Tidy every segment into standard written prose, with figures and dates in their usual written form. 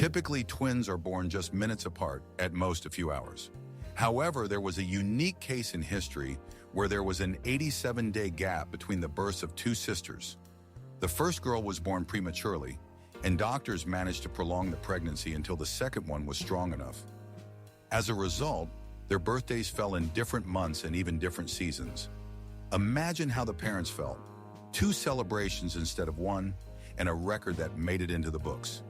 Typically, twins are born just minutes apart, at most a few hours. However, there was a unique case in history where there was an 87-day gap between the births of two sisters. The first girl was born prematurely, and doctors managed to prolong the pregnancy until the second one was strong enough. As a result, their birthdays fell in different months and even different seasons. Imagine how the parents felt. Two celebrations instead of one, and a record that made it into the books.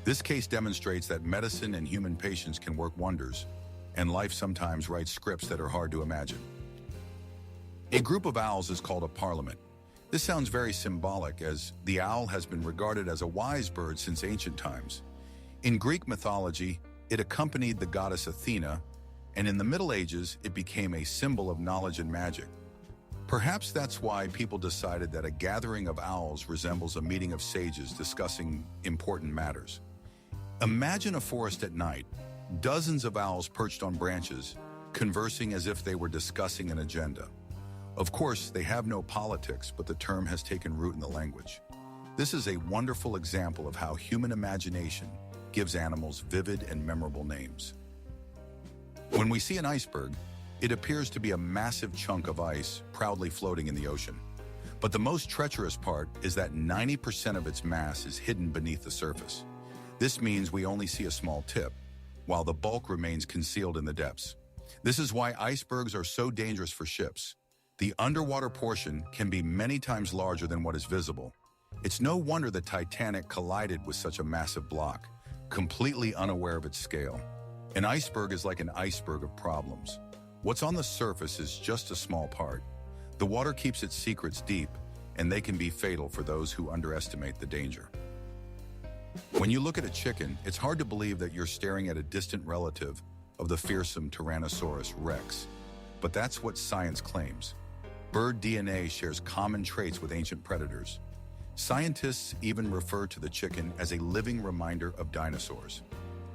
This case demonstrates that medicine and human patience can work wonders, and life sometimes writes scripts that are hard to imagine. A group of owls is called a parliament. This sounds very symbolic, as the owl has been regarded as a wise bird since ancient times. In Greek mythology, it accompanied the goddess Athena, and in the Middle Ages, it became a symbol of knowledge and magic. Perhaps that's why people decided that a gathering of owls resembles a meeting of sages discussing important matters. Imagine a forest at night, dozens of owls perched on branches, conversing as if they were discussing an agenda. Of course, they have no politics, but the term has taken root in the language. This is a wonderful example of how human imagination gives animals vivid and memorable names. When we see an iceberg, it appears to be a massive chunk of ice proudly floating in the ocean. But the most treacherous part is that 90% of its mass is hidden beneath the surface. This means we only see a small tip, while the bulk remains concealed in the depths. This is why icebergs are so dangerous for ships. The underwater portion can be many times larger than what is visible. It's no wonder the Titanic collided with such a massive block, completely unaware of its scale. An iceberg is like an iceberg of problems. What's on the surface is just a small part. The water keeps its secrets deep, and they can be fatal for those who underestimate the danger. When you look at a chicken, it's hard to believe that you're staring at a distant relative of the fearsome Tyrannosaurus rex. But that's what science claims. Bird DNA shares common traits with ancient predators. Scientists even refer to the chicken as a living reminder of dinosaurs.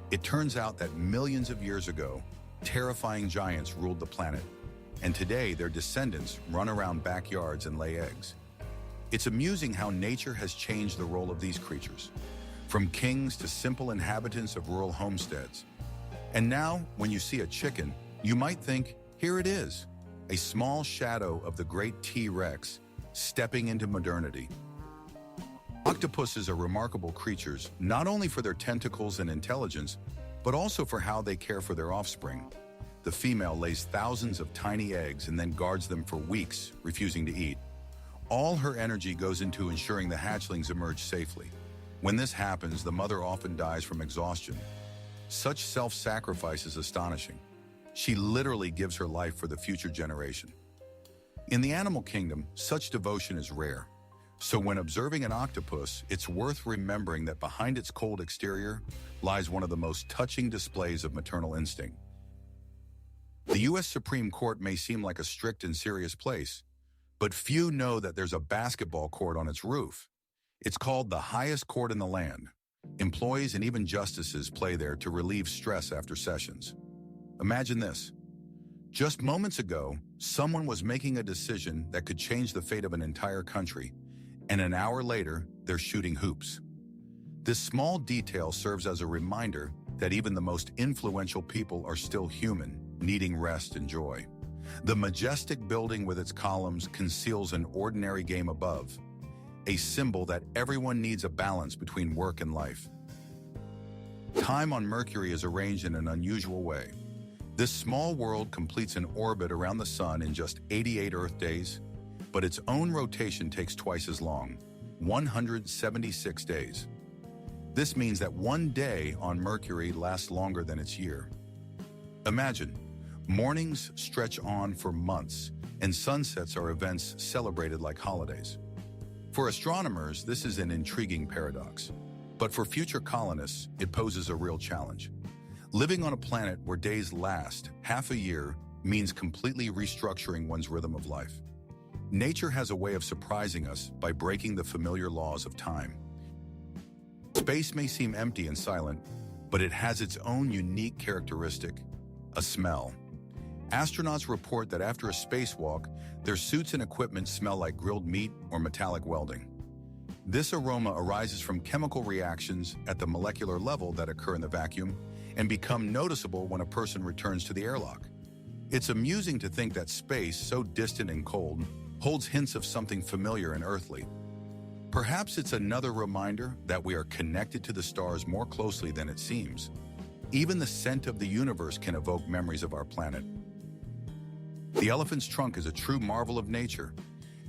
It turns out that millions of years ago, terrifying giants ruled the planet, and today their descendants run around backyards and lay eggs. It's amusing how nature has changed the role of these creatures, from kings to simple inhabitants of rural homesteads. And now, when you see a chicken, you might think, here it is, a small shadow of the great T-Rex stepping into modernity. Octopuses are remarkable creatures, not only for their tentacles and intelligence, but also for how they care for their offspring. The female lays thousands of tiny eggs and then guards them for weeks, refusing to eat. All her energy goes into ensuring the hatchlings emerge safely. When this happens, the mother often dies from exhaustion. Such self-sacrifice is astonishing. She literally gives her life for the future generation. In the animal kingdom, such devotion is rare. So when observing an octopus, it's worth remembering that behind its cold exterior lies one of the most touching displays of maternal instinct. The U.S. Supreme Court may seem like a strict and serious place, but few know that there's a basketball court on its roof. It's called the highest court in the land. Employees and even justices play there to relieve stress after sessions. Imagine this. Just moments ago, someone was making a decision that could change the fate of an entire country, and an hour later, they're shooting hoops. This small detail serves as a reminder that even the most influential people are still human, needing rest and joy. The majestic building with its columns conceals an ordinary game above, a symbol that everyone needs a balance between work and life. Time on Mercury is arranged in an unusual way. This small world completes an orbit around the Sun in just 88 Earth days, but its own rotation takes twice as long, 176 days. This means that one day on Mercury lasts longer than its year. Imagine, mornings stretch on for months, and sunsets are events celebrated like holidays. For astronomers, this is an intriguing paradox, but for future colonists, it poses a real challenge. Living on a planet where days last half a year means completely restructuring one's rhythm of life. Nature has a way of surprising us by breaking the familiar laws of time. Space may seem empty and silent, but it has its own unique characteristic, a smell. Astronauts report that after a spacewalk, their suits and equipment smell like grilled meat or metallic welding. This aroma arises from chemical reactions at the molecular level that occur in the vacuum and become noticeable when a person returns to the airlock. It's amusing to think that space, so distant and cold, holds hints of something familiar and earthly. Perhaps it's another reminder that we are connected to the stars more closely than it seems. Even the scent of the universe can evoke memories of our planet. The elephant's trunk is a true marvel of nature.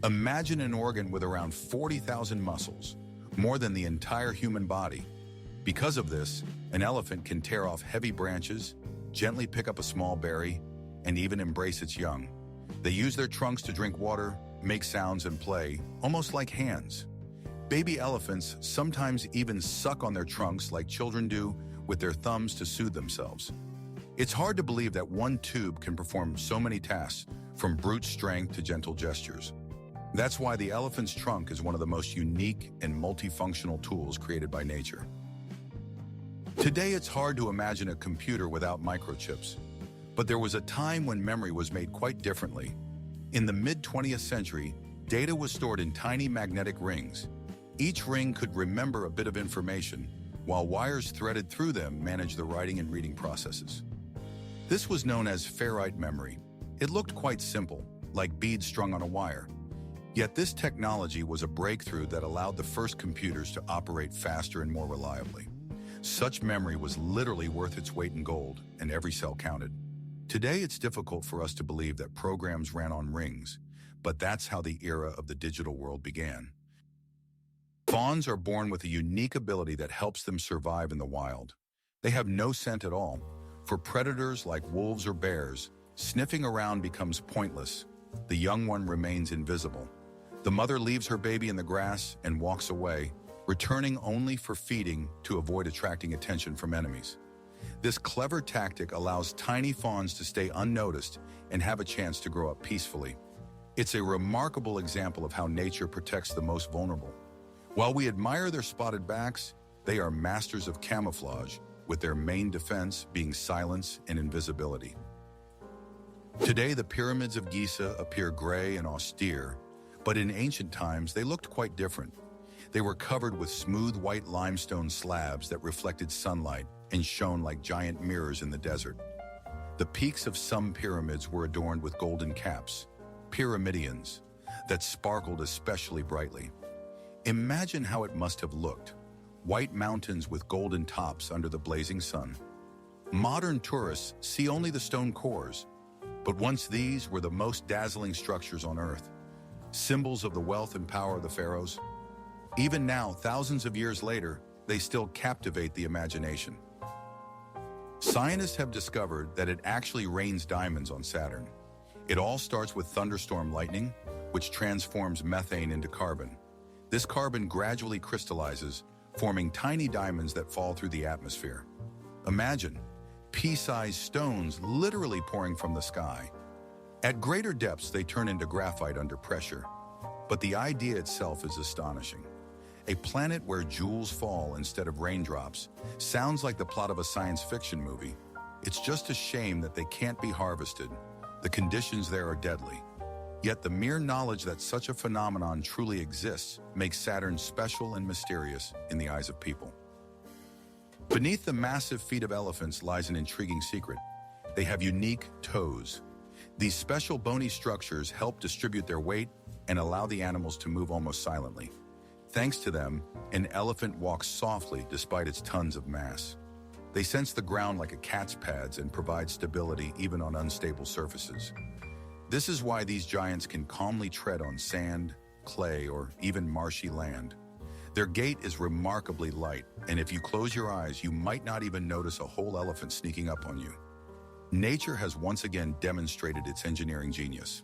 Imagine an organ with around 40,000 muscles, more than the entire human body. Because of this, an elephant can tear off heavy branches, gently pick up a small berry, and even embrace its young. They use their trunks to drink water, make sounds, and play, almost like hands. Baby elephants sometimes even suck on their trunks like children do with their thumbs to soothe themselves. It's hard to believe that one tube can perform so many tasks, from brute strength to gentle gestures. That's why the elephant's trunk is one of the most unique and multifunctional tools created by nature. Today, it's hard to imagine a computer without microchips. But there was a time when memory was made quite differently. In the mid-20th century, data was stored in tiny magnetic rings. Each ring could remember a bit of information, while wires threaded through them managed the writing and reading processes. This was known as ferrite memory. It looked quite simple, like beads strung on a wire. Yet this technology was a breakthrough that allowed the first computers to operate faster and more reliably. Such memory was literally worth its weight in gold, and every cell counted. Today, it's difficult for us to believe that programs ran on rings, but that's how the era of the digital world began. Fawns are born with a unique ability that helps them survive in the wild. They have no scent at all. For predators like wolves or bears, sniffing around becomes pointless. The young one remains invisible. The mother leaves her baby in the grass and walks away, returning only for feeding to avoid attracting attention from enemies. This clever tactic allows tiny fawns to stay unnoticed and have a chance to grow up peacefully. It's a remarkable example of how nature protects the most vulnerable. While we admire their spotted backs, they are masters of camouflage, with their main defense being silence and invisibility. Today, the pyramids of Giza appear gray and austere, but in ancient times, they looked quite different. They were covered with smooth white limestone slabs that reflected sunlight and shone like giant mirrors in the desert. The peaks of some pyramids were adorned with golden caps, pyramidions, that sparkled especially brightly. Imagine how it must have looked. White mountains with golden tops under the blazing sun. Modern tourists see only the stone cores, but once these were the most dazzling structures on Earth, symbols of the wealth and power of the pharaohs. Even now, thousands of years later, they still captivate the imagination. Scientists have discovered that it actually rains diamonds on Saturn. It all starts with thunderstorm lightning, which transforms methane into carbon. This carbon gradually crystallizes, forming tiny diamonds that fall through the atmosphere. Imagine pea-sized stones literally pouring from the sky. At greater depths, they turn into graphite under pressure. But the idea itself is astonishing. A planet where jewels fall instead of raindrops sounds like the plot of a science fiction movie. It's just a shame that they can't be harvested. The conditions there are deadly. Yet the mere knowledge that such a phenomenon truly exists makes Saturn special and mysterious in the eyes of people. Beneath the massive feet of elephants lies an intriguing secret. They have unique toes. These special bony structures help distribute their weight and allow the animals to move almost silently. Thanks to them, an elephant walks softly despite its tons of mass. They sense the ground like a cat's pads and provide stability even on unstable surfaces. This is why these giants can calmly tread on sand, clay, or even marshy land. Their gait is remarkably light, and if you close your eyes, you might not even notice a whole elephant sneaking up on you. Nature has once again demonstrated its engineering genius.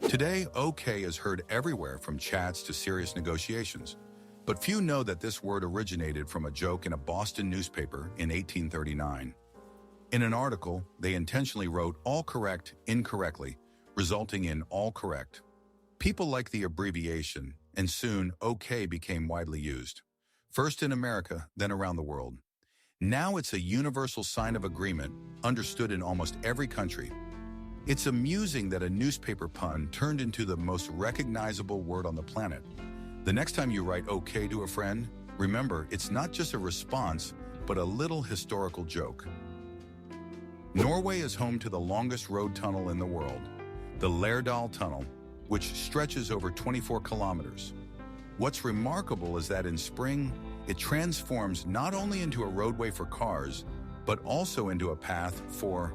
Today, OK is heard everywhere, from chats to serious negotiations. But few know that this word originated from a joke in a Boston newspaper in 1839. In an article, they intentionally wrote "all correct" incorrectly, resulting in "all correct." People liked the abbreviation, and soon OK became widely used. First in America, then around the world. Now it's a universal sign of agreement, understood in almost every country. It's amusing that a newspaper pun turned into the most recognizable word on the planet. The next time you write okay to a friend, remember it's not just a response, but a little historical joke. Norway is home to the longest road tunnel in the world, the Lærdal Tunnel, which stretches over 24 kilometers. What's remarkable is that in spring, it transforms not only into a roadway for cars, but also into a path for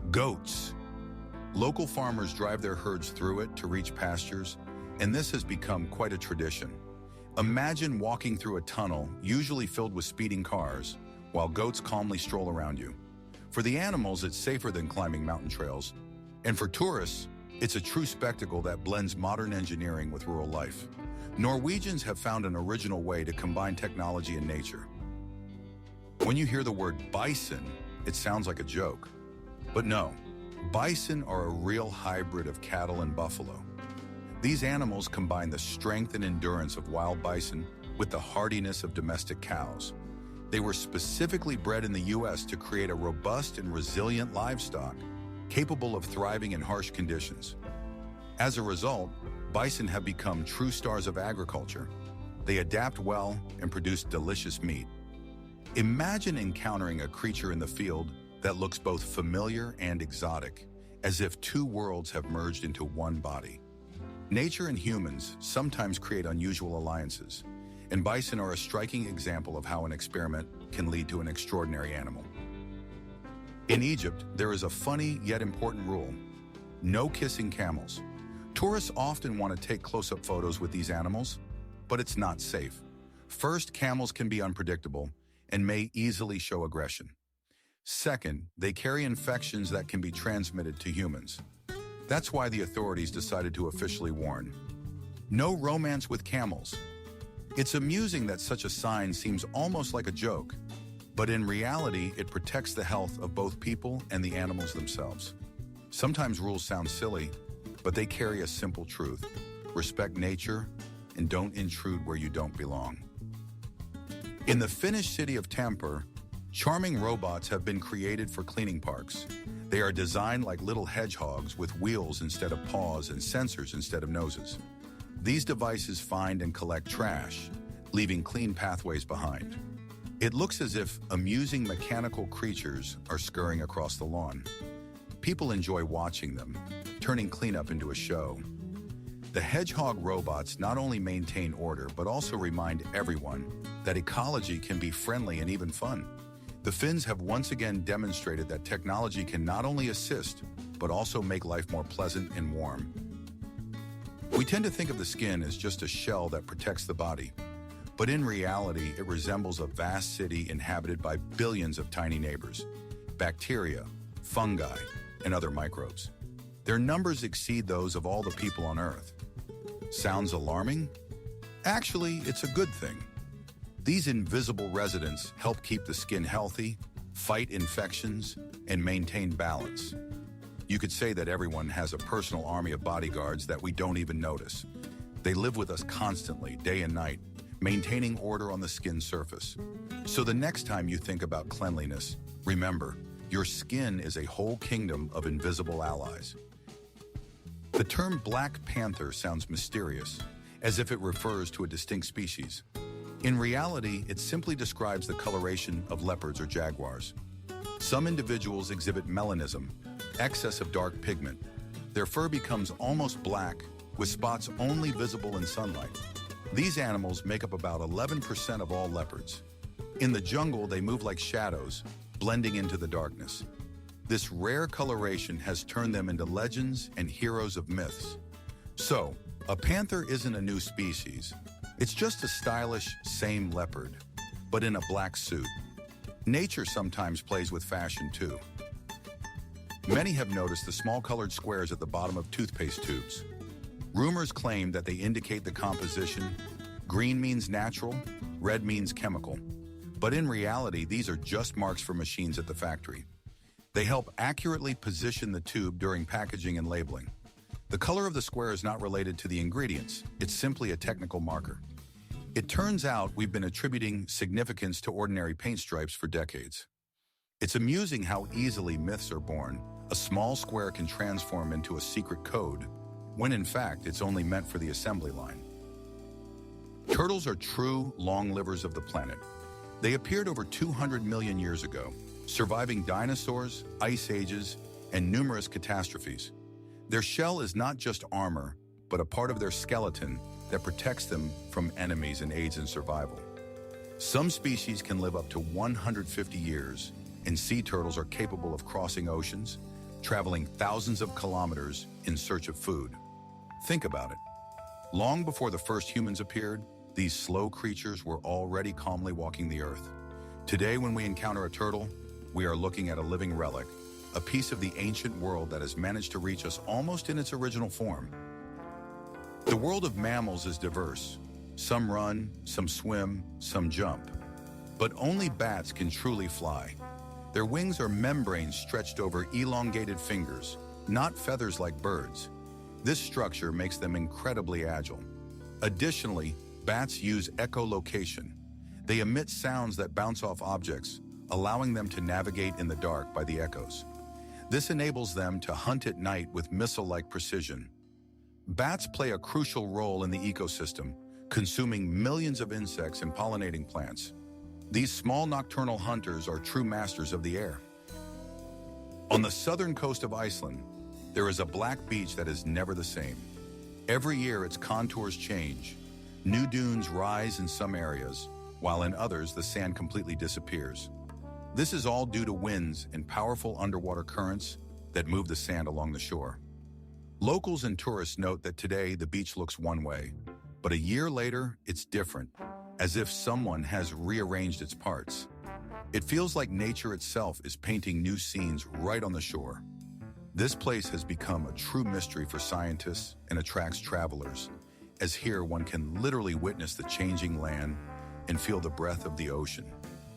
goats. Local farmers drive their herds through it to reach pastures, and this has become quite a tradition. Imagine walking through a tunnel, usually filled with speeding cars, while goats calmly stroll around you. For the animals, it's safer than climbing mountain trails. And for tourists, it's a true spectacle that blends modern engineering with rural life. Norwegians have found an original way to combine technology and nature. When you hear the word bison, it sounds like a joke. But no, bison are a real hybrid of cattle and buffalo. These animals combine the strength and endurance of wild bison with the hardiness of domestic cows. They were specifically bred in the U.S. to create a robust and resilient livestock, capable of thriving in harsh conditions. As a result, bison have become true stars of agriculture. They adapt well and produce delicious meat. Imagine encountering a creature in the field that looks both familiar and exotic, as if two worlds have merged into one body. Nature and humans sometimes create unusual alliances, and bison are a striking example of how an experiment can lead to an extraordinary animal. In Egypt, there is a funny yet important rule: no kissing camels. Tourists often want to take close-up photos with these animals, but it's not safe. First, camels can be unpredictable and may easily show aggression. Second, they carry infections that can be transmitted to humans. That's why the authorities decided to officially warn: no romance with camels. It's amusing that such a sign seems almost like a joke, but in reality, it protects the health of both people and the animals themselves. Sometimes rules sound silly, but they carry a simple truth: respect nature and don't intrude where you don't belong. In the Finnish city of Tampere, charming robots have been created for cleaning parks. They are designed like little hedgehogs with wheels instead of paws and sensors instead of noses. These devices find and collect trash, leaving clean pathways behind. It looks as if amusing mechanical creatures are scurrying across the lawn. People enjoy watching them, turning cleanup into a show. The hedgehog robots not only maintain order, but also remind everyone that ecology can be friendly and even fun. The Finns have once again demonstrated that technology can not only assist, but also make life more pleasant and warm. We tend to think of the skin as just a shell that protects the body, but in reality, it resembles a vast city inhabited by billions of tiny neighbors, bacteria, fungi, and other microbes. Their numbers exceed those of all the people on Earth. Sounds alarming? Actually, it's a good thing. These invisible residents help keep the skin healthy, fight infections, and maintain balance. You could say that everyone has a personal army of bodyguards that we don't even notice. They live with us constantly, day and night, maintaining order on the skin surface. So the next time you think about cleanliness, remember, your skin is a whole kingdom of invisible allies. The term Black Panther sounds mysterious, as if it refers to a distinct species. In reality, it simply describes the coloration of leopards or jaguars. Some individuals exhibit melanism, excess of dark pigment. Their fur becomes almost black, with spots only visible in sunlight. These animals make up about 11% of all leopards. In the jungle, they move like shadows, blending into the darkness. This rare coloration has turned them into legends and heroes of myths. So, a panther isn't a new species. It's just a stylish, same leopard, but in a black suit. Nature sometimes plays with fashion too. Many have noticed the small colored squares at the bottom of toothpaste tubes. Rumors claim that they indicate the composition. Green means natural, red means chemical. But in reality, these are just marks for machines at the factory. They help accurately position the tube during packaging and labeling. The color of the square is not related to the ingredients. It's simply a technical marker. It turns out we've been attributing significance to ordinary paint stripes for decades. It's amusing how easily myths are born. A small square can transform into a secret code, when in fact it's only meant for the assembly line. Turtles are true long livers of the planet. They appeared over 200 million years ago, surviving dinosaurs, ice ages, and numerous catastrophes. Their shell is not just armor, but a part of their skeleton that protects them from enemies and aids in survival. Some species can live up to 150 years, and sea turtles are capable of crossing oceans, traveling thousands of kilometers in search of food. Think about it. Long before the first humans appeared, these slow creatures were already calmly walking the earth. Today, when we encounter a turtle, we are looking at a living relic, a piece of the ancient world that has managed to reach us almost in its original form. The world of mammals is diverse. Some run, some swim, some jump. But only bats can truly fly. Their wings are membranes stretched over elongated fingers, not feathers like birds. This structure makes them incredibly agile. Additionally, bats use echolocation. They emit sounds that bounce off objects, allowing them to navigate in the dark by the echoes. This enables them to hunt at night with missile-like precision. Bats play a crucial role in the ecosystem, consuming millions of insects and pollinating plants. These small nocturnal hunters are true masters of the air. On the southern coast of Iceland, there is a black beach that is never the same. Every year, its contours change. New dunes rise in some areas, while in others, the sand completely disappears. This is all due to winds and powerful underwater currents that move the sand along the shore. Locals and tourists note that today the beach looks one way, but a year later, it's different, as if someone has rearranged its parts. It feels like nature itself is painting new scenes right on the shore. This place has become a true mystery for scientists and attracts travelers, as here one can literally witness the changing land and feel the breath of the ocean,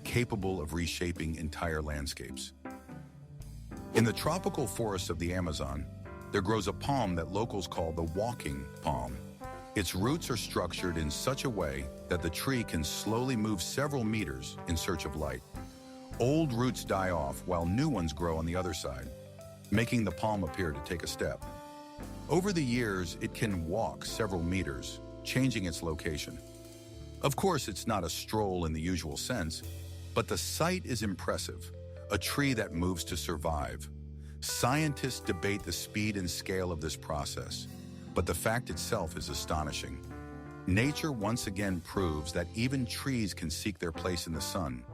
capable of reshaping entire landscapes. In the tropical forests of the Amazon, there grows a palm that locals call the walking palm. Its roots are structured in such a way that the tree can slowly move several meters in search of light. Old roots die off while new ones grow on the other side, making the palm appear to take a step. Over the years, it can walk several meters, changing its location. Of course, it's not a stroll in the usual sense, but the sight is impressive, a tree that moves to survive. Scientists debate the speed and scale of this process, but the fact itself is astonishing. Nature once again proves that even trees can seek their place in the sun,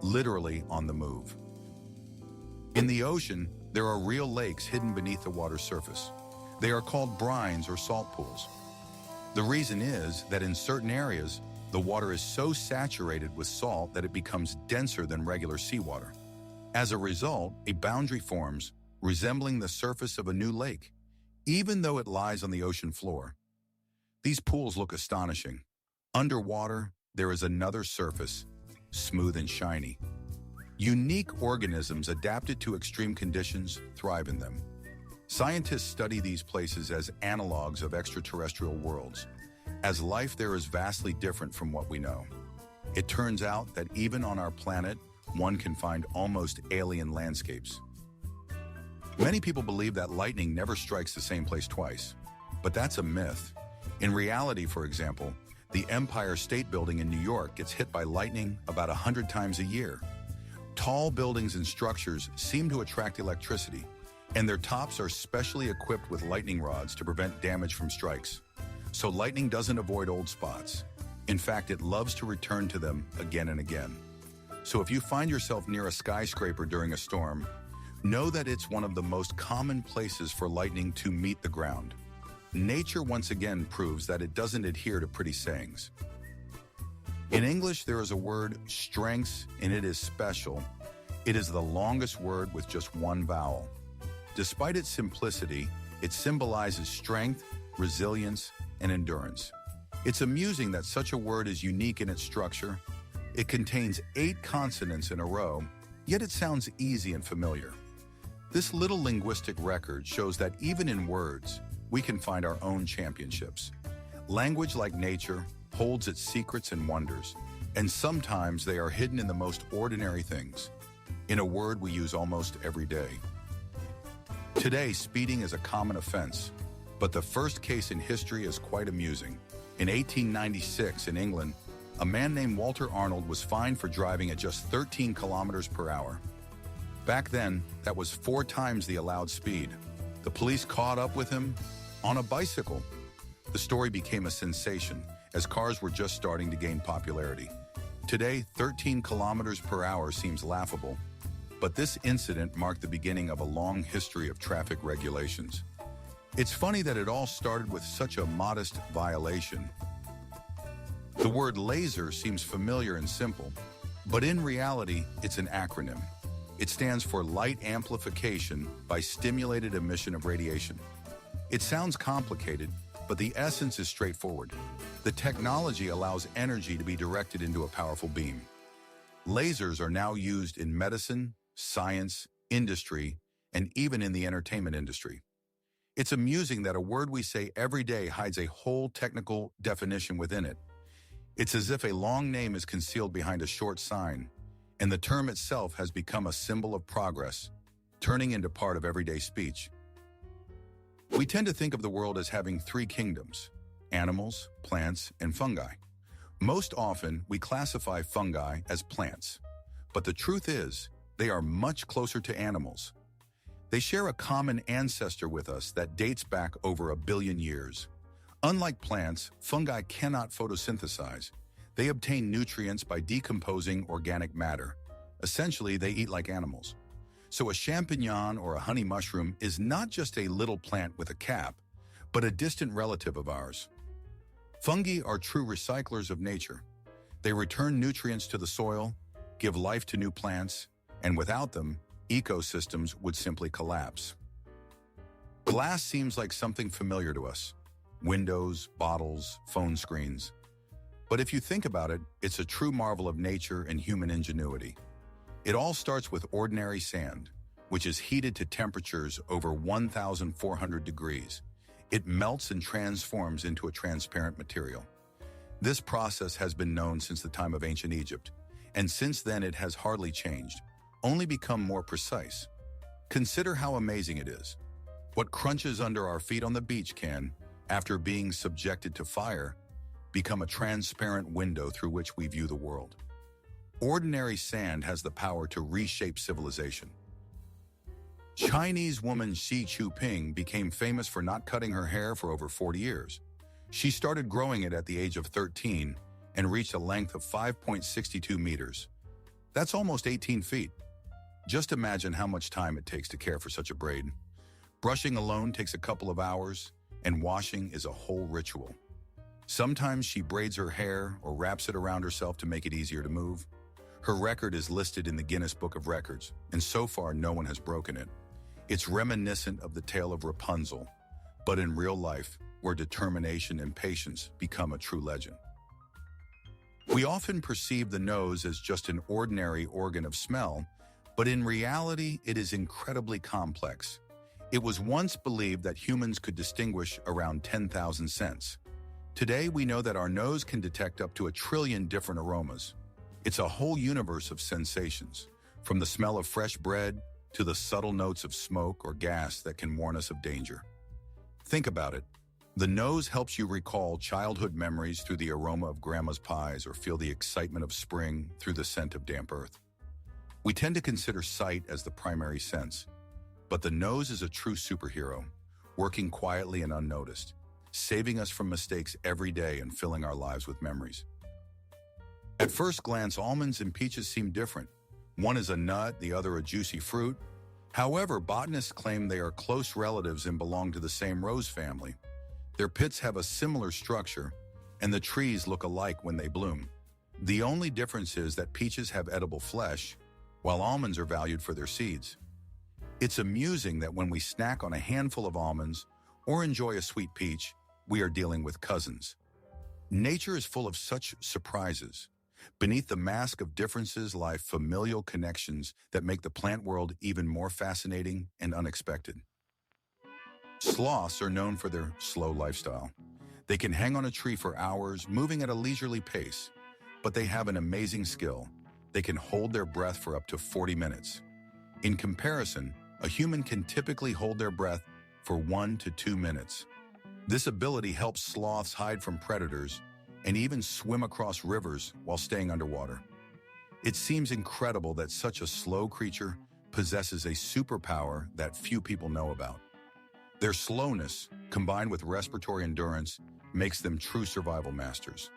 literally on the move. In the ocean, there are real lakes hidden beneath the water's surface. They are called brines or salt pools. The reason is that in certain areas, the water is so saturated with salt that it becomes denser than regular seawater. As a result, a boundary forms, resembling the surface of a new lake, even though it lies on the ocean floor. These pools look astonishing. Underwater, there is another surface, smooth and shiny. Unique organisms adapted to extreme conditions thrive in them. Scientists study these places as analogs of extraterrestrial worlds, as life there is vastly different from what we know. It turns out that even on our planet, one can find almost alien landscapes. Many people believe that lightning never strikes the same place twice, but that's a myth. In reality, for example, the Empire State Building in New York gets hit by lightning about 100 times a year. Tall buildings and structures seem to attract electricity, and their tops are specially equipped with lightning rods to prevent damage from strikes. So lightning doesn't avoid old spots. In fact, it loves to return to them again and again. So if you find yourself near a skyscraper during a storm, know that it's one of the most common places for lightning to meet the ground. Nature once again proves that it doesn't adhere to pretty sayings. In English, there is a word, strengths, and it is special. It is the longest word with just one vowel. Despite its simplicity, it symbolizes strength, resilience, and endurance. It's amusing that such a word is unique in its structure. It contains 8 consonants in a row, yet it sounds easy and familiar. This little linguistic record shows that even in words, we can find our own championships. Language, like nature, holds its secrets and wonders, and sometimes they are hidden in the most ordinary things, in a word we use almost every day. Today, speeding is a common offense, but the first case in history is quite amusing. In 1896 in England, a man named Walter Arnold was fined for driving at just 13 kilometers per hour. Back then, that was 4 times the allowed speed. The police caught up with him on a bicycle. The story became a sensation as cars were just starting to gain popularity. Today, 13 kilometers per hour seems laughable, but this incident marked the beginning of a long history of traffic regulations. It's funny that it all started with such a modest violation. The word laser seems familiar and simple, but in reality, it's an acronym. It stands for Light Amplification by Stimulated Emission of Radiation. It sounds complicated, but the essence is straightforward. The technology allows energy to be directed into a powerful beam. Lasers are now used in medicine, science, industry, and even in the entertainment industry. It's amusing that a word we say every day hides a whole technical definition within it. It's as if a long name is concealed behind a short sign, and the term itself has become a symbol of progress, turning into part of everyday speech. We tend to think of the world as having 3 kingdoms: animals, plants, and fungi. Most often, we classify fungi as plants, but the truth is, they are much closer to animals. They share a common ancestor with us that dates back over 1 billion years. Unlike plants, fungi cannot photosynthesize. They obtain nutrients by decomposing organic matter. Essentially, they eat like animals. So a champignon or a honey mushroom is not just a little plant with a cap, but a distant relative of ours. Fungi are true recyclers of nature. They return nutrients to the soil, give life to new plants, and without them, ecosystems would simply collapse. Glass seems like something familiar to us. Windows, bottles, phone screens. But if you think about it, it's a true marvel of nature and human ingenuity. It all starts with ordinary sand, which is heated to temperatures over 1,400 degrees. It melts and transforms into a transparent material. This process has been known since the time of ancient Egypt, and since then it has hardly changed, only become more precise. Consider how amazing it is. What crunches under our feet on the beach can, after being subjected to fire, become a transparent window through which we view the world. Ordinary sand has the power to reshape civilization. Chinese woman Xi Jinping became famous for not cutting her hair for over 40 years. She started growing it at the age of 13 and reached a length of 5.62 meters. That's almost 18 feet. Just imagine how much time it takes to care for such a braid. Brushing alone takes a couple of hours, and washing is a whole ritual. Sometimes she braids her hair or wraps it around herself to make it easier to move. Her record is listed in the Guinness Book of Records, and so far no one has broken it. It's reminiscent of the tale of Rapunzel, but in real life, where determination and patience become a true legend. We often perceive the nose as just an ordinary organ of smell, but in reality, it is incredibly complex. It was once believed that humans could distinguish around 10,000 scents. Today, we know that our nose can detect up to 1 trillion different aromas. It's a whole universe of sensations, from the smell of fresh bread to the subtle notes of smoke or gas that can warn us of danger. Think about it. The nose helps you recall childhood memories through the aroma of grandma's pies or feel the excitement of spring through the scent of damp earth. We tend to consider sight as the primary sense, but the nose is a true superhero, working quietly and unnoticed, saving us from mistakes every day and filling our lives with memories. At first glance, almonds and peaches seem different. One is a nut, the other a juicy fruit. However, botanists claim they are close relatives and belong to the same rose family. Their pits have a similar structure, and the trees look alike when they bloom. The only difference is that peaches have edible flesh, while almonds are valued for their seeds. It's amusing that when we snack on a handful of almonds or enjoy a sweet peach, we are dealing with cousins. Nature is full of such surprises. Beneath the mask of differences lie familial connections that make the plant world even more fascinating and unexpected. Sloths are known for their slow lifestyle. They can hang on a tree for hours, moving at a leisurely pace, but they have an amazing skill. They can hold their breath for up to 40 minutes. In comparison, a human can typically hold their breath for 1 to 2 minutes. This ability helps sloths hide from predators and even swim across rivers while staying underwater. It seems incredible that such a slow creature possesses a superpower that few people know about. Their slowness, combined with respiratory endurance, makes them true survival masters,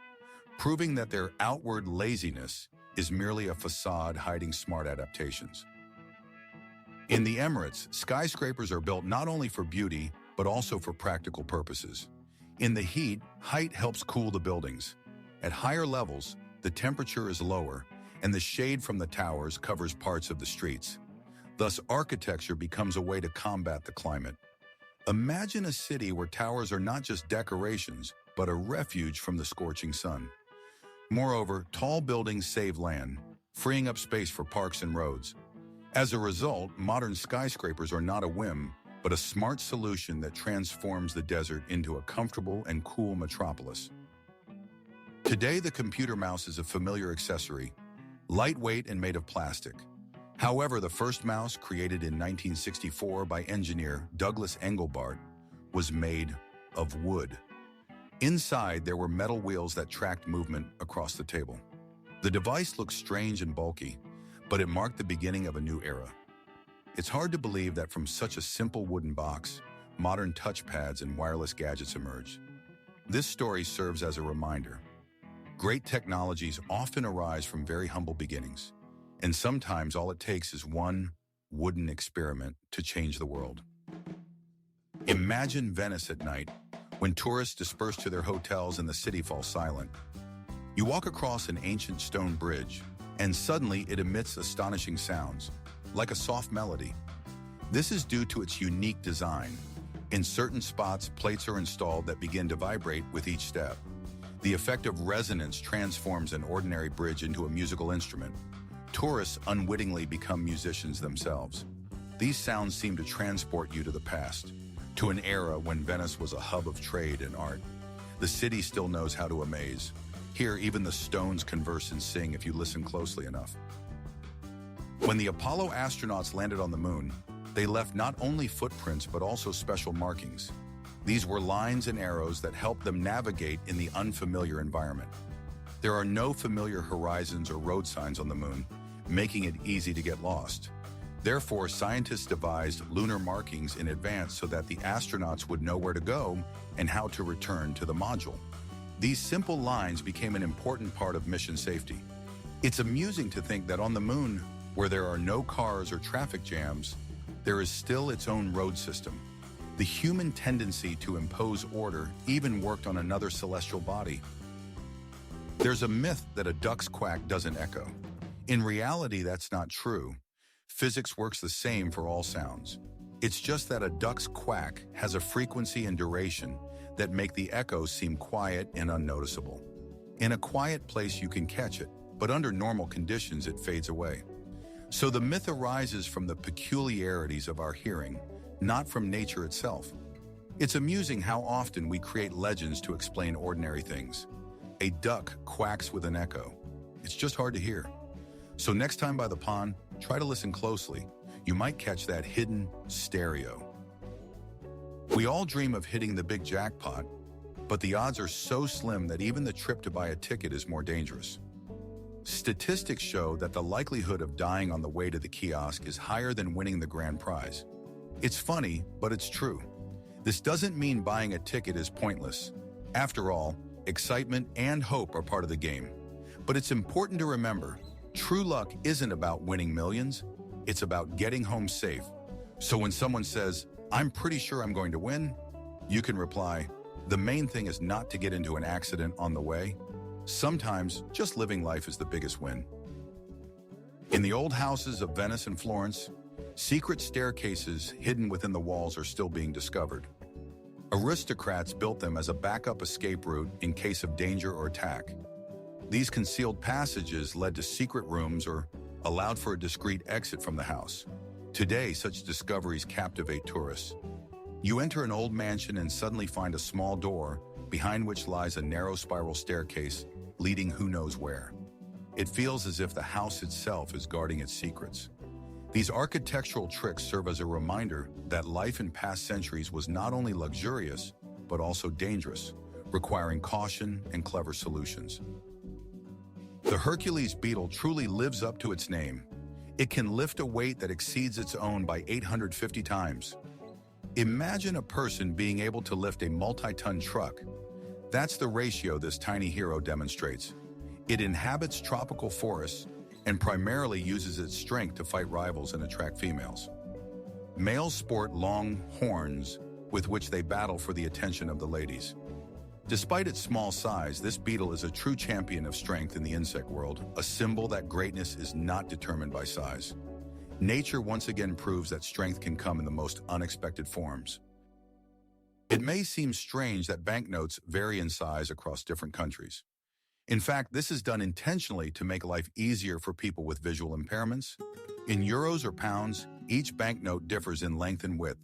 proving that their outward laziness is merely a facade hiding smart adaptations. In the Emirates, skyscrapers are built not only for beauty, but also for practical purposes. In the heat, height helps cool the buildings. At higher levels, the temperature is lower, and the shade from the towers covers parts of the streets. Thus, architecture becomes a way to combat the climate. Imagine a city where towers are not just decorations, but a refuge from the scorching sun. Moreover, tall buildings save land, freeing up space for parks and roads. As a result, modern skyscrapers are not a whim, but a smart solution that transforms the desert into a comfortable and cool metropolis. Today, the computer mouse is a familiar accessory, lightweight and made of plastic. However, the first mouse, created in 1964 by engineer Douglas Engelbart, was made of wood. Inside, there were metal wheels that tracked movement across the table. The device looked strange and bulky, but it marked the beginning of a new era. It's hard to believe that from such a simple wooden box, modern touchpads and wireless gadgets emerged. This story serves as a reminder. Great technologies often arise from very humble beginnings, and sometimes all it takes is one wooden experiment to change the world. Imagine Venice at night, when tourists disperse to their hotels and the city falls silent. You walk across an ancient stone bridge, and suddenly it emits astonishing sounds, like a soft melody. This is due to its unique design. In certain spots, plates are installed that begin to vibrate with each step. The effect of resonance transforms an ordinary bridge into a musical instrument. Tourists unwittingly become musicians themselves. These sounds seem to transport you to the past, to an era when Venice was a hub of trade and art. The city still knows how to amaze. Here, even the stones converse and sing if you listen closely enough. When the Apollo astronauts landed on the moon, they left not only footprints but also special markings. These were lines and arrows that helped them navigate in the unfamiliar environment. There are no familiar horizons or road signs on the moon, making it easy to get lost. Therefore, scientists devised lunar markings in advance so that the astronauts would know where to go and how to return to the module. These simple lines became an important part of mission safety. It's amusing to think that on the moon, where there are no cars or traffic jams, there is still its own road system. The human tendency to impose order even worked on another celestial body. There's a myth that a duck's quack doesn't echo. In reality, that's not true. Physics works the same for all sounds. It's just that a duck's quack has a frequency and duration that make the echoes seem quiet and unnoticeable. In a quiet place, you can catch it, but under normal conditions, it fades away. So the myth arises from the peculiarities of our hearing, not from nature itself. It's amusing how often we create legends to explain ordinary things. A duck quacks with an echo. It's just hard to hear. So next time by the pond, try to listen closely. You might catch that hidden stereo. We all dream of hitting the big jackpot, but the odds are so slim that even the trip to buy a ticket is more dangerous. Statistics show that the likelihood of dying on the way to the kiosk is higher than winning the grand prize. It's funny, but it's true. This doesn't mean buying a ticket is pointless. After all, excitement and hope are part of the game. But it's important to remember, true luck isn't about winning millions, it's about getting home safe. So when someone says, "I'm pretty sure I'm going to win," you can reply, "The main thing is not to get into an accident on the way." Sometimes, just living life is the biggest win. In the old houses of Venice and Florence, secret staircases hidden within the walls are still being discovered. Aristocrats built them as a backup escape route in case of danger or attack. These concealed passages led to secret rooms or allowed for a discreet exit from the house. Today, such discoveries captivate tourists. You enter an old mansion and suddenly find a small door, behind which lies a narrow spiral staircase leading who knows where. It feels as if the house itself is guarding its secrets. These architectural tricks serve as a reminder that life in past centuries was not only luxurious, but also dangerous, requiring caution and clever solutions. The Hercules beetle truly lives up to its name. It can lift a weight that exceeds its own by 850 times. Imagine a person being able to lift a multi-ton truck. That's the ratio this tiny hero demonstrates. It inhabits tropical forests and primarily uses its strength to fight rivals and attract females. Males sport long horns with which they battle for the attention of the ladies. Despite its small size, this beetle is a true champion of strength in the insect world, a symbol that greatness is not determined by size. Nature once again proves that strength can come in the most unexpected forms. It may seem strange that banknotes vary in size across different countries. In fact, this is done intentionally to make life easier for people with visual impairments. In euros or pounds, each banknote differs in length and width,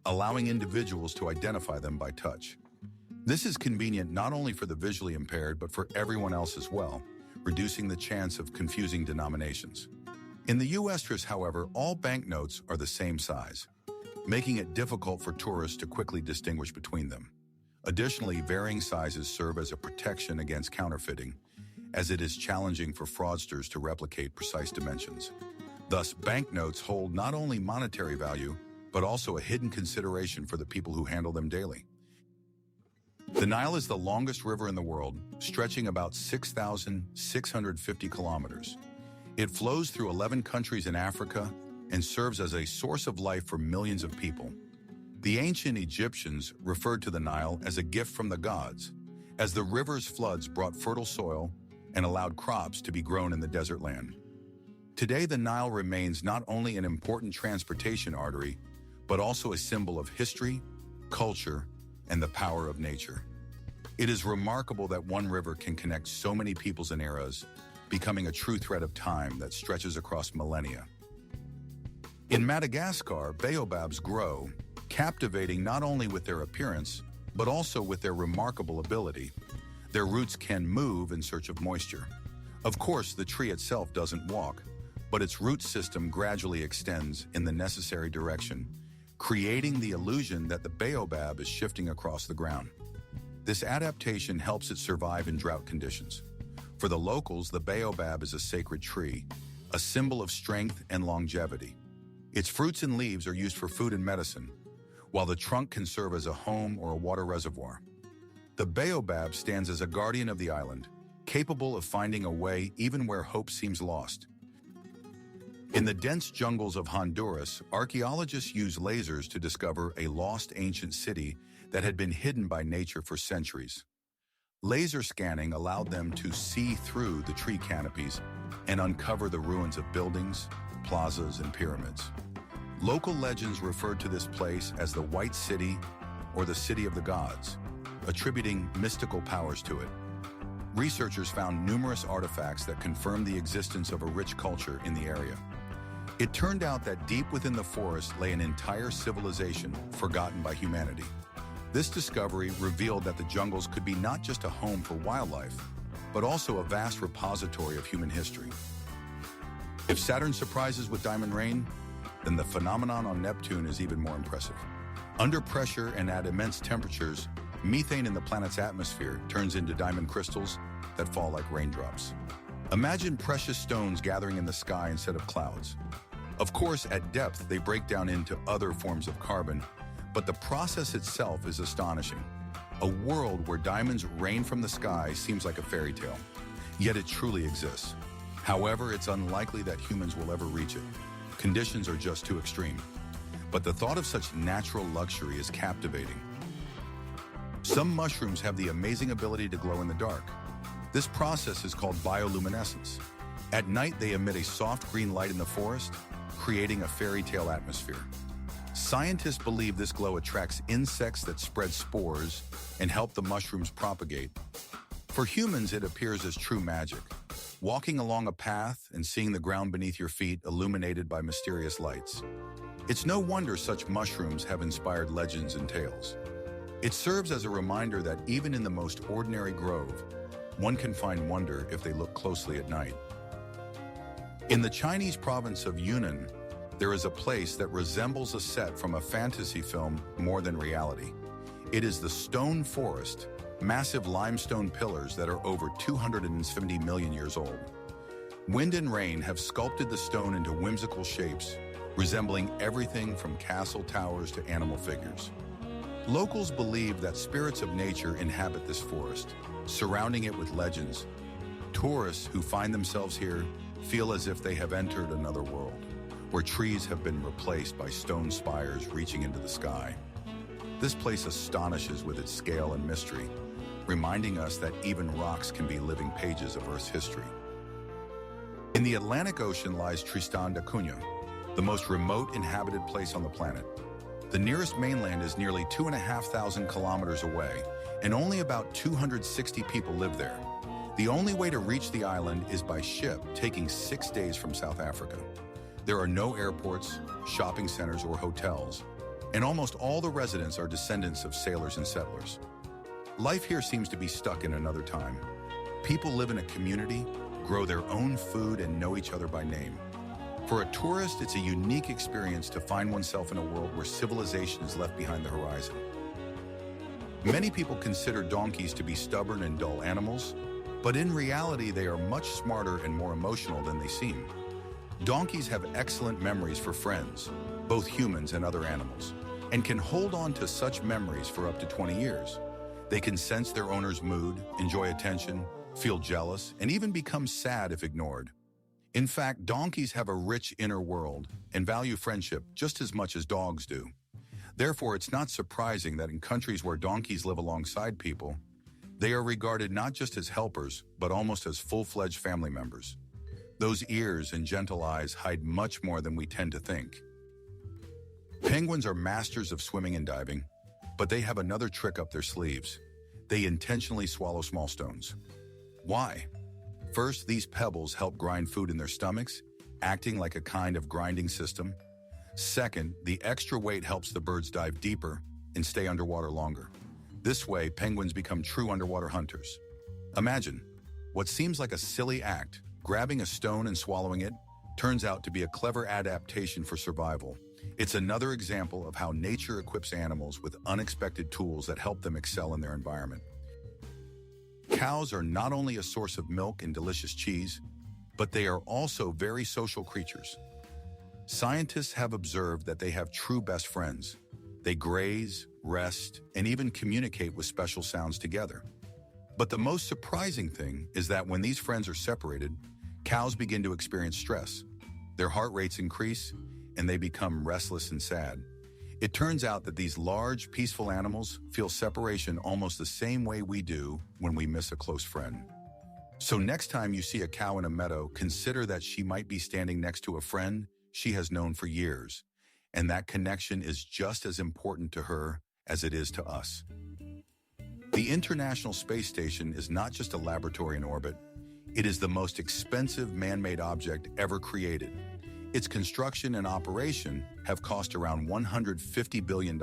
allowing individuals to identify them by touch. This is convenient not only for the visually impaired, but for everyone else as well, reducing the chance of confusing denominations. In the US, however, all banknotes are the same size, making it difficult for tourists to quickly distinguish between them. Additionally, varying sizes serve as a protection against counterfeiting, as it is challenging for fraudsters to replicate precise dimensions. Thus, banknotes hold not only monetary value, but also a hidden consideration for the people who handle them daily. The Nile is the longest river in the world, stretching about 6,650 kilometers. It flows through 11 countries in Africa and serves as a source of life for millions of people. The ancient Egyptians referred to the Nile as a gift from the gods, as the river's floods brought fertile soil and allowed crops to be grown in the desert land. Today, the Nile remains not only an important transportation artery, but also a symbol of history, culture, and the power of nature. It is remarkable that one river can connect so many peoples and eras, becoming a true thread of time that stretches across millennia. In Madagascar, baobabs grow, captivating not only with their appearance, but also with their remarkable ability. Their roots can move in search of moisture. Of course, the tree itself doesn't walk, but its root system gradually extends in the necessary direction, creating the illusion that the baobab is shifting across the ground. This adaptation helps it survive in drought conditions. For the locals, the baobab is a sacred tree, a symbol of strength and longevity. Its fruits and leaves are used for food and medicine, while the trunk can serve as a home or a water reservoir. The baobab stands as a guardian of the island, capable of finding a way even where hope seems lost. In the dense jungles of Honduras, archaeologists use lasers to discover a lost ancient city that had been hidden by nature for centuries. Laser scanning allowed them to see through the tree canopies and uncover the ruins of buildings, plazas, and pyramids. Local legends referred to this place as the White City or the City of the Gods, attributing mystical powers to it. Researchers found numerous artifacts that confirmed the existence of a rich culture in the area. It turned out that deep within the forest lay an entire civilization forgotten by humanity. This discovery revealed that the jungles could be not just a home for wildlife, but also a vast repository of human history. If Saturn surprises with diamond rain, then the phenomenon on Neptune is even more impressive. Under pressure and at immense temperatures, methane in the planet's atmosphere turns into diamond crystals that fall like raindrops. Imagine precious stones gathering in the sky instead of clouds. Of course, at depth, they break down into other forms of carbon, but the process itself is astonishing. A world where diamonds rain from the sky seems like a fairy tale, yet it truly exists. However, it's unlikely that humans will ever reach it. Conditions are just too extreme. But the thought of such natural luxury is captivating. Some mushrooms have the amazing ability to glow in the dark. This process is called bioluminescence. At night, they emit a soft green light in the forest, creating a fairy tale atmosphere. Scientists believe this glow attracts insects that spread spores and help the mushrooms propagate. For humans, it appears as true magic. Walking along a path and seeing the ground beneath your feet illuminated by mysterious lights. It's no wonder such mushrooms have inspired legends and tales. It serves as a reminder that even in the most ordinary grove, one can find wonder if they look closely at night. In the Chinese province of Yunnan, there is a place that resembles a set from a fantasy film more than reality. It is the stone forest, massive limestone pillars that are over 270 million years old. Wind and rain have sculpted the stone into whimsical shapes, resembling everything from castle towers to animal figures. Locals believe that spirits of nature inhabit this forest, surrounding it with legends. Tourists who find themselves here feel as if they have entered another world, where trees have been replaced by stone spires reaching into the sky. This place astonishes with its scale and mystery, reminding us that even rocks can be living pages of Earth's history. In the Atlantic Ocean lies Tristan da Cunha, the most remote inhabited place on the planet. The nearest mainland is nearly 2,500 kilometers away, and only about 260 people live there. The only way to reach the island is by ship, taking 6 days from South Africa. There are no airports, shopping centers, or hotels, and almost all the residents are descendants of sailors and settlers. Life here seems to be stuck in another time. People live in a community, grow their own food, and know each other by name. For a tourist, it's a unique experience to find oneself in a world where civilization is left behind the horizon. Many people consider donkeys to be stubborn and dull animals, but in reality, they are much smarter and more emotional than they seem. Donkeys have excellent memories for friends, both humans and other animals, and can hold on to such memories for up to 20 years. They can sense their owner's mood, enjoy attention, feel jealous, and even become sad if ignored. In fact, donkeys have a rich inner world and value friendship just as much as dogs do. Therefore, it's not surprising that in countries where donkeys live alongside people, they are regarded not just as helpers, but almost as full-fledged family members. Those ears and gentle eyes hide much more than we tend to think. Penguins are masters of swimming and diving, but they have another trick up their sleeves. They intentionally swallow small stones. Why? First, these pebbles help grind food in their stomachs, acting like a kind of grinding system. Second, the extra weight helps the birds dive deeper and stay underwater longer. This way, penguins become true underwater hunters. Imagine, what seems like a silly act, grabbing a stone and swallowing it, turns out to be a clever adaptation for survival. It's another example of how nature equips animals with unexpected tools that help them excel in their environment. Cows are not only a source of milk and delicious cheese, but they are also very social creatures. Scientists have observed that they have true best friends. They graze, rest, and even communicate with special sounds together. But the most surprising thing is that when these friends are separated, cows begin to experience stress. Their heart rates increase, and they become restless and sad. It turns out that these large, peaceful animals feel separation almost the same way we do when we miss a close friend. So next time you see a cow in a meadow, consider that she might be standing next to a friend she has known for years, and that connection is just as important to her as it is to us. The International Space Station is not just a laboratory in orbit. It is the most expensive man-made object ever created. Its construction and operation have cost around $150 billion.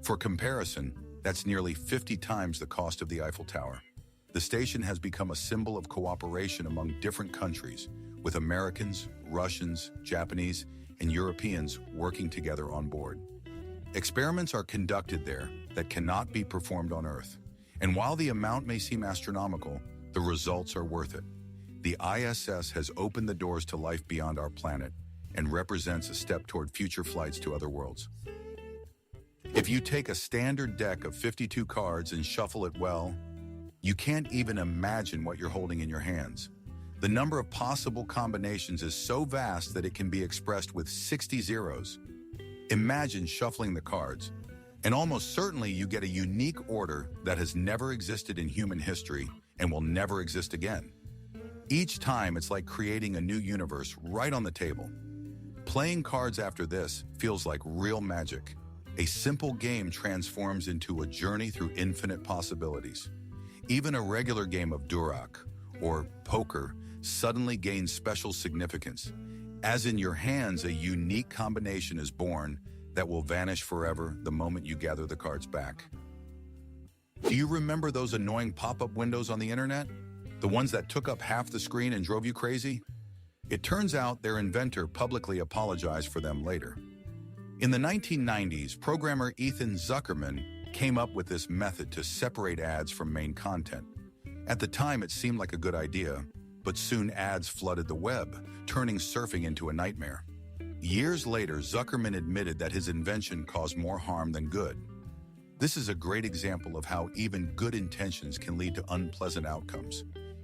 For comparison, that's nearly 50 times the cost of the Eiffel Tower. The station has become a symbol of cooperation among different countries, with Americans, Russians, Japanese, and Europeans working together on board. Experiments are conducted there that cannot be performed on Earth. And while the amount may seem astronomical, the results are worth it. The ISS has opened the doors to life beyond our planet and represents a step toward future flights to other worlds. If you take a standard deck of 52 cards and shuffle it well, you can't even imagine what you're holding in your hands. The number of possible combinations is so vast that it can be expressed with 60 zeros. Imagine shuffling the cards, and almost certainly you get a unique order that has never existed in human history and will never exist again. Each time, it's like creating a new universe right on the table. Playing cards after this feels like real magic. A simple game transforms into a journey through infinite possibilities. Even a regular game of Durak, or poker, suddenly gains special significance. As in your hands, a unique combination is born that will vanish forever the moment you gather the cards back. Do you remember those annoying pop-up windows on the internet? The ones that took up half the screen and drove you crazy? It turns out their inventor publicly apologized for them later. In the 1990s, programmer Ethan Zuckerman came up with this method to separate ads from main content. At the time, it seemed like a good idea, but soon ads flooded the web, turning surfing into a nightmare. Years later, Zuckerman admitted that his invention caused more harm than good. This is a great example of how even good intentions can lead to unpleasant outcomes.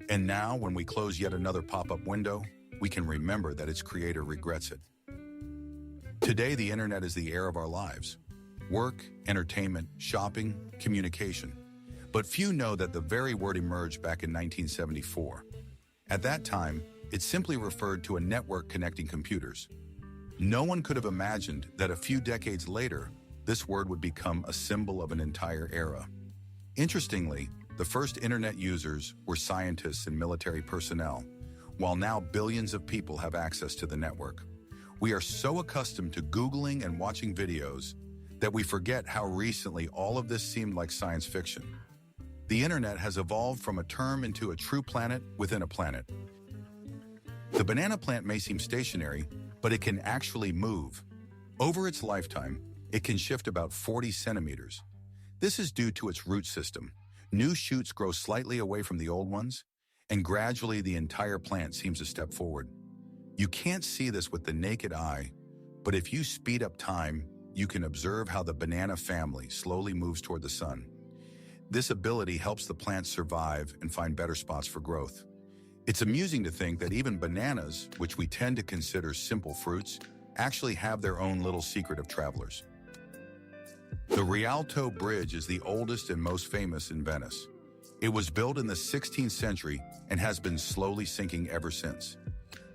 And now, when we close yet another pop-up window, we can remember that its creator regrets it. Today, the internet is the air of our lives. Work, entertainment, shopping, communication. But few know that the very word emerged back in 1974. At that time, it simply referred to a network connecting computers. No one could have imagined that a few decades later, this word would become a symbol of an entire era. Interestingly, the first internet users were scientists and military personnel, while now billions of people have access to the network. We are so accustomed to Googling and watching videos that we forget how recently all of this seemed like science fiction. The internet has evolved from a term into a true planet within a planet. The banana plant may seem stationary, but it can actually move. Over its lifetime, it can shift about 40 centimeters. This is due to its root system. New shoots grow slightly away from the old ones, and gradually the entire plant seems to step forward. You can't see this with the naked eye, but if you speed up time, you can observe how the banana family slowly moves toward the sun. This ability helps the plant survive and find better spots for growth. It's amusing to think that even bananas, which we tend to consider simple fruits, actually have their own little secret of travelers. The Rialto Bridge is the oldest and most famous in Venice. It was built in the 16th century and has been slowly sinking ever since.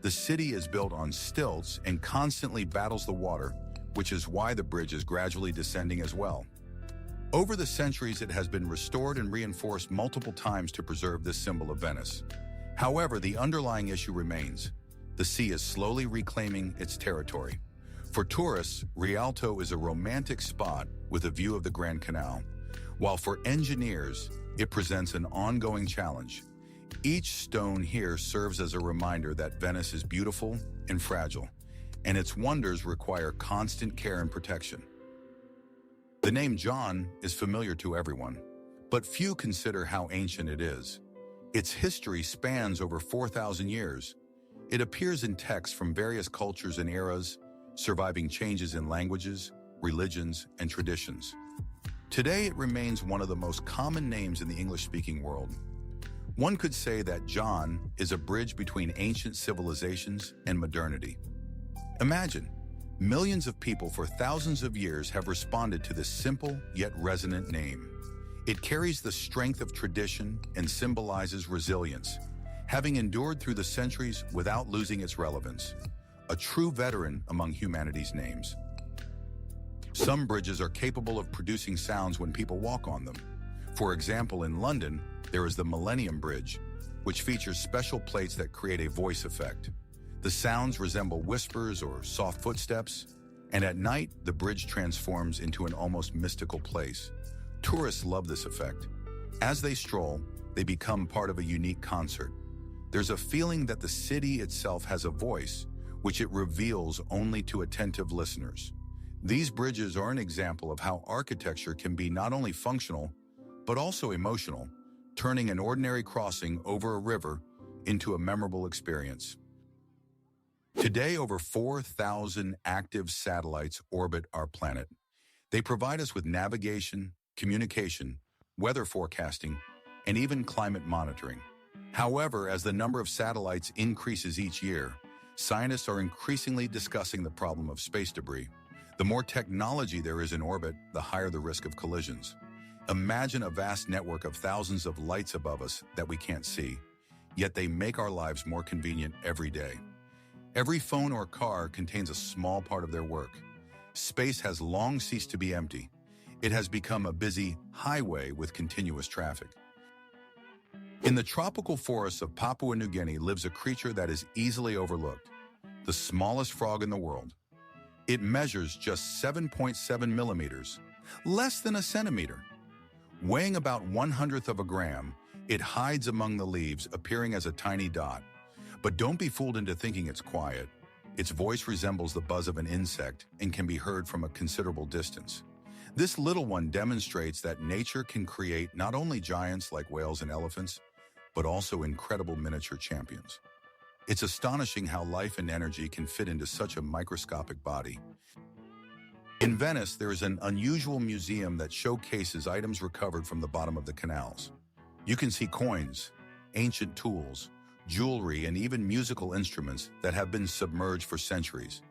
The city is built on stilts and constantly battles the water, which is why the bridge is gradually descending as well. Over the centuries, it has been restored and reinforced multiple times to preserve this symbol of Venice. However, the underlying issue remains. The sea is slowly reclaiming its territory. For tourists, Rialto is a romantic spot with a view of the Grand Canal, while for engineers, it presents an ongoing challenge. Each stone here serves as a reminder that Venice is beautiful and fragile, and its wonders require constant care and protection. The name John is familiar to everyone, but few consider how ancient it is. Its history spans over 4,000 years. It appears in texts from various cultures and eras, surviving changes in languages, religions, and traditions. Today, it remains one of the most common names in the English-speaking world. One could say that John is a bridge between ancient civilizations and modernity. Imagine, millions of people for thousands of years have responded to this simple yet resonant name. It carries the strength of tradition and symbolizes resilience, having endured through the centuries without losing its relevance. A true veteran among humanity's names. Some bridges are capable of producing sounds when people walk on them. For example, in London, there is the Millennium Bridge, which features special plates that create a voice effect. The sounds resemble whispers or soft footsteps, and at night, the bridge transforms into an almost mystical place. Tourists love this effect. As they stroll, they become part of a unique concert. There's a feeling that the city itself has a voice, which it reveals only to attentive listeners. These bridges are an example of how architecture can be not only functional, but also emotional, turning an ordinary crossing over a river into a memorable experience. Today, over 4,000 active satellites orbit our planet. They provide us with navigation, communication, weather forecasting, and even climate monitoring. However, as the number of satellites increases each year, scientists are increasingly discussing the problem of space debris. The more technology there is in orbit, the higher the risk of collisions. Imagine a vast network of thousands of lights above us that we can't see, yet they make our lives more convenient every day. Every phone or car contains a small part of their work. Space has long ceased to be empty. It has become a busy highway with continuous traffic. In the tropical forests of Papua New Guinea lives a creature that is easily overlooked, the smallest frog in the world. It measures just 7.7 millimeters, less than a centimeter. Weighing about 1/100th of a gram, it hides among the leaves, appearing as a tiny dot. But don't be fooled into thinking it's quiet. Its voice resembles the buzz of an insect and can be heard from a considerable distance. This little one demonstrates that nature can create not only giants like whales and elephants, but also incredible miniature champions. It's astonishing how life and energy can fit into such a microscopic body. In Venice, there is an unusual museum that showcases items recovered from the bottom of the canals. You can see coins, ancient tools, jewelry, and even musical instruments that have been submerged for centuries.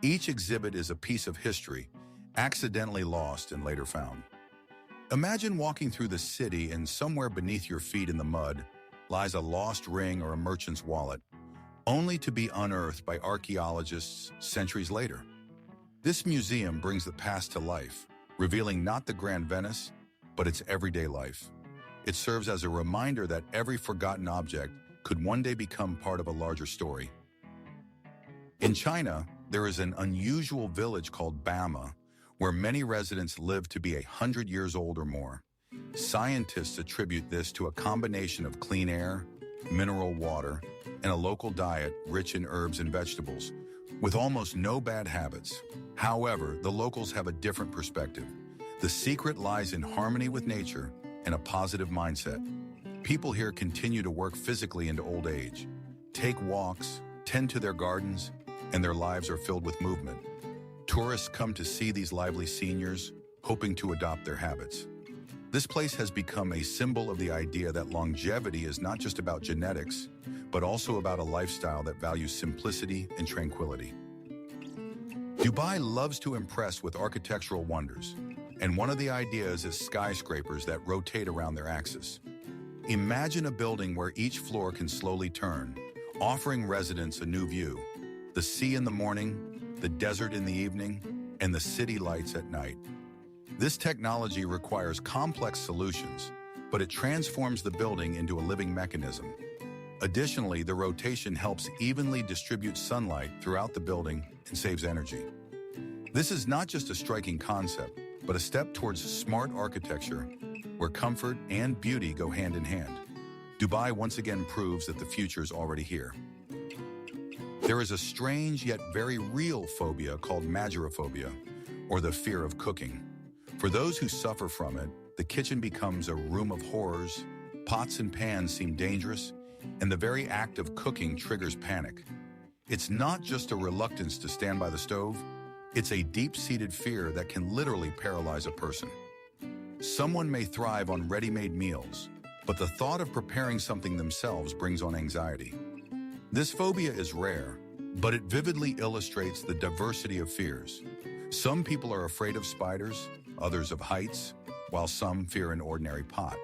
Each exhibit is a piece of history, accidentally lost and later found. Imagine walking through the city and somewhere beneath your feet in the mud lies a lost ring or a merchant's wallet, only to be unearthed by archaeologists centuries later. This museum brings the past to life, revealing not the grand Venice, but its everyday life. It serves as a reminder that every forgotten object could one day become part of a larger story. In China, there is an unusual village called Bama, where many residents live to be 100 years old or more. Scientists attribute this to a combination of clean air, mineral water, and a local diet rich in herbs and vegetables, with almost no bad habits. However, the locals have a different perspective. The secret lies in harmony with nature and a positive mindset. People here continue to work physically into old age, take walks, tend to their gardens, and their lives are filled with movement. Tourists come to see these lively seniors, hoping to adopt their habits. This place has become a symbol of the idea that longevity is not just about genetics, but also about a lifestyle that values simplicity and tranquility. Dubai loves to impress with architectural wonders, and one of the ideas is skyscrapers that rotate around their axis. Imagine a building where each floor can slowly turn, offering residents a new view: the sea in the morning, the desert in the evening, and the city lights at night. This technology requires complex solutions, but it transforms the building into a living mechanism. Additionally, the rotation helps evenly distribute sunlight throughout the building and saves energy. This is not just a striking concept, but a step towards smart architecture where comfort and beauty go hand in hand. Dubai once again proves that the future is already here. There is a strange yet very real phobia called magerophobia, or the fear of cooking. For those who suffer from it, the kitchen becomes a room of horrors, pots and pans seem dangerous, and the very act of cooking triggers panic. It's not just a reluctance to stand by the stove, it's a deep-seated fear that can literally paralyze a person. Someone may thrive on ready-made meals, but the thought of preparing something themselves brings on anxiety. This phobia is rare, but it vividly illustrates the diversity of fears. Some people are afraid of spiders, others of heights, while some fear an ordinary pot.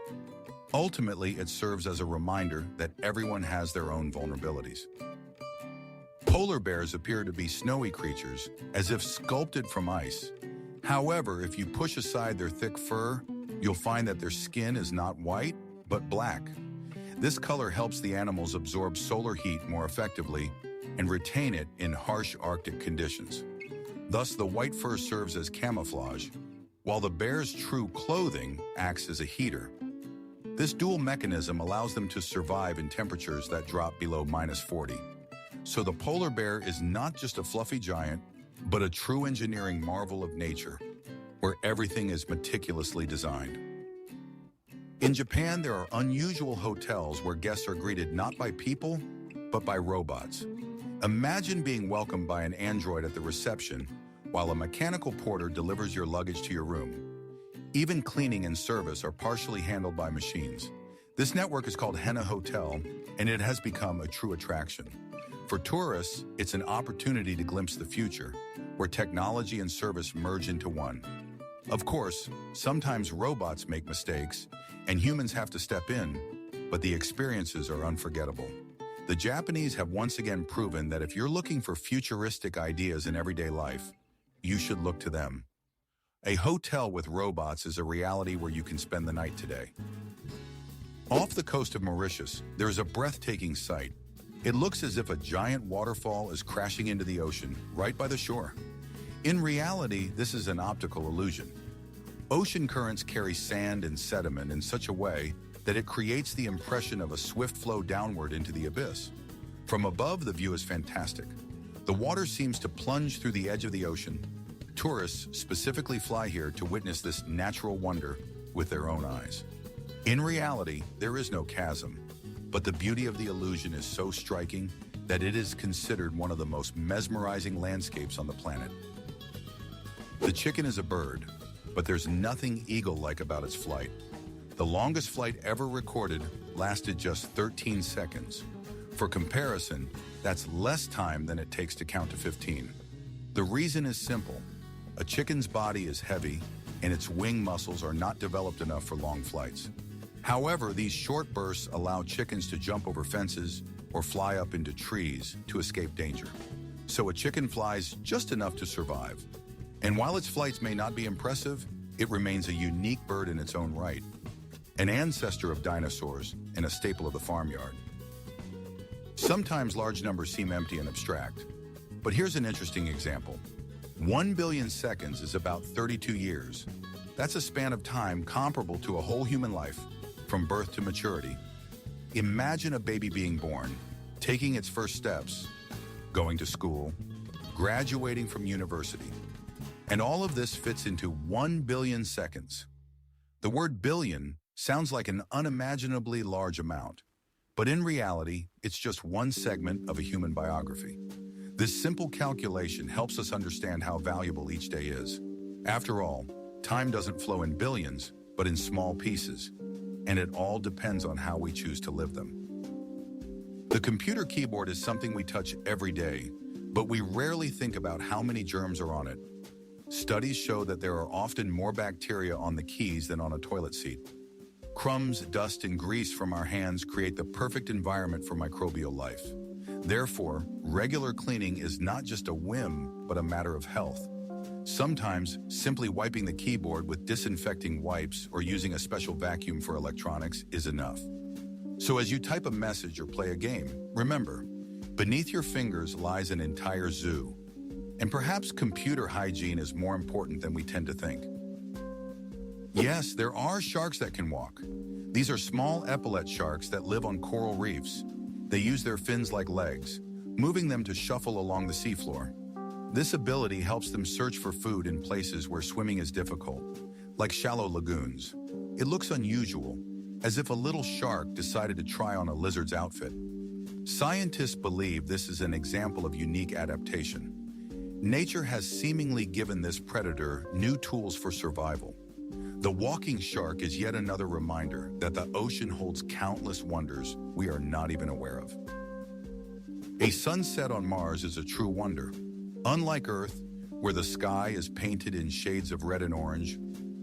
Ultimately, it serves as a reminder that everyone has their own vulnerabilities. Polar bears appear to be snowy creatures, as if sculpted from ice. However, if you push aside their thick fur, you'll find that their skin is not white, but black. This color helps the animals absorb solar heat more effectively and retain it in harsh Arctic conditions. Thus, the white fur serves as camouflage, while the bear's true clothing acts as a heater. This dual mechanism allows them to survive in temperatures that drop below -40. So the polar bear is not just a fluffy giant, but a true engineering marvel of nature, where everything is meticulously designed. In Japan, there are unusual hotels where guests are greeted not by people, but by robots. Imagine being welcomed by an android at the reception, while a mechanical porter delivers your luggage to your room. Even cleaning and service are partially handled by machines. This network is called Henna Hotel, and it has become a true attraction. For tourists, it's an opportunity to glimpse the future, where technology and service merge into one. Of course, sometimes robots make mistakes, and humans have to step in, but the experiences are unforgettable. The Japanese have once again proven that if you're looking for futuristic ideas in everyday life, you should look to them. A hotel with robots is a reality where you can spend the night today. Off the coast of Mauritius, there is a breathtaking sight. It looks as if a giant waterfall is crashing into the ocean right by the shore. In reality, this is an optical illusion. Ocean currents carry sand and sediment in such a way that it creates the impression of a swift flow downward into the abyss. From above, the view is fantastic. The water seems to plunge through the edge of the ocean, Tourists specifically fly here to witness this natural wonder with their own eyes. In reality, there is no chasm, but the beauty of the illusion is so striking that it is considered one of the most mesmerizing landscapes on the planet. The chicken is a bird, but there's nothing eagle-like about its flight. The longest flight ever recorded lasted just 13 seconds. For comparison, that's less time than it takes to count to 15. The reason is simple. A chicken's body is heavy, and its wing muscles are not developed enough for long flights. However, these short bursts allow chickens to jump over fences or fly up into trees to escape danger. So a chicken flies just enough to survive. And while its flights may not be impressive, it remains a unique bird in its own right, an ancestor of dinosaurs and a staple of the farmyard. Sometimes large numbers seem empty and abstract, but here's an interesting example. 1 billion seconds is about 32 years. That's a span of time comparable to a whole human life, from birth to maturity. Imagine a baby being born, taking its first steps, going to school, graduating from university. And all of this fits into 1 billion seconds. The word billion sounds like an unimaginably large amount, but in reality, it's just one segment of a human biography. This simple calculation helps us understand how valuable each day is. After all, time doesn't flow in billions, but in small pieces, and it all depends on how we choose to live them. The computer keyboard is something we touch every day, but we rarely think about how many germs are on it. Studies show that there are often more bacteria on the keys than on a toilet seat. Crumbs, dust, and grease from our hands create the perfect environment for microbial life. Therefore, regular cleaning is not just a whim, but a matter of health. Sometimes, simply wiping the keyboard with disinfecting wipes or using a special vacuum for electronics is enough. So as you type a message or play a game, remember, beneath your fingers lies an entire zoo. And perhaps computer hygiene is more important than we tend to think. Yes, there are sharks that can walk. These are small epaulet sharks that live on coral reefs. They use their fins like legs, moving them to shuffle along the seafloor. This ability helps them search for food in places where swimming is difficult, like shallow lagoons. It looks unusual, as if a little shark decided to try on a lizard's outfit. Scientists believe this is an example of unique adaptation. Nature has seemingly given this predator new tools for survival. The walking shark is yet another reminder that the ocean holds countless wonders we are not even aware of. A sunset on Mars is a true wonder. Unlike Earth, where the sky is painted in shades of red and orange,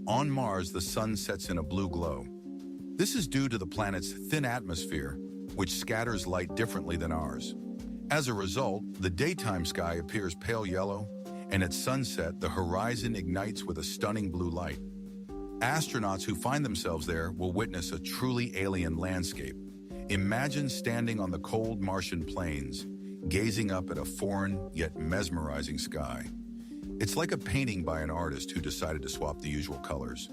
on Mars the sun sets in a blue glow. This is due to the planet's thin atmosphere, which scatters light differently than ours. As a result, the daytime sky appears pale yellow, and at sunset, the horizon ignites with a stunning blue light. Astronauts who find themselves there will witness a truly alien landscape. Imagine standing on the cold Martian plains, gazing up at a foreign yet mesmerizing sky. It's like a painting by an artist who decided to swap the usual colors.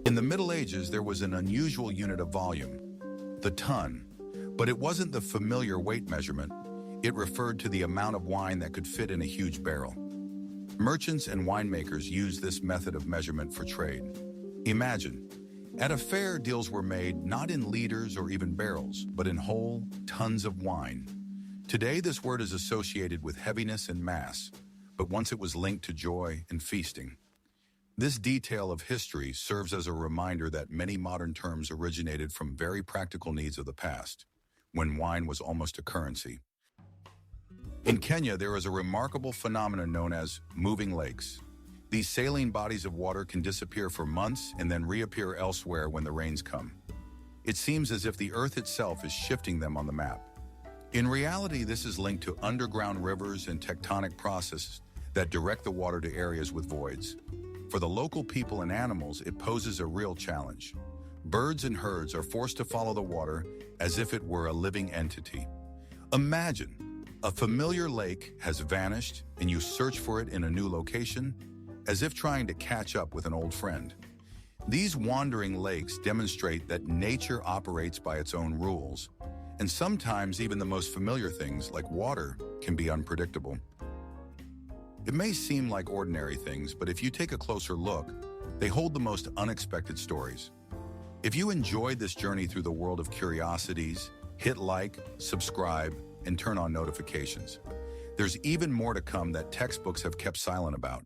In the Middle Ages, there was an unusual unit of volume, the ton. But it wasn't the familiar weight measurement. It referred to the amount of wine that could fit in a huge barrel. Merchants and winemakers used this method of measurement for trade. Imagine, at a fair, deals were made not in liters or even barrels, but in whole tons of wine. Today, this word is associated with heaviness and mass, but once it was linked to joy and feasting. This detail of history serves as a reminder that many modern terms originated from very practical needs of the past, when wine was almost a currency. In Kenya, there is a remarkable phenomenon known as moving lakes. These saline bodies of water can disappear for months and then reappear elsewhere when the rains come. It seems as if the earth itself is shifting them on the map. In reality, this is linked to underground rivers and tectonic processes that direct the water to areas with voids. For the local people and animals, it poses a real challenge. Birds and herds are forced to follow the water as if it were a living entity. Imagine, a familiar lake has vanished and you search for it in a new location, as if trying to catch up with an old friend. These wandering lakes demonstrate that nature operates by its own rules, and sometimes even the most familiar things, like water, can be unpredictable. It may seem like ordinary things, but if you take a closer look, they hold the most unexpected stories. If you enjoyed this journey through the world of curiosities, hit like, subscribe, and turn on notifications. There's even more to come that textbooks have kept silent about.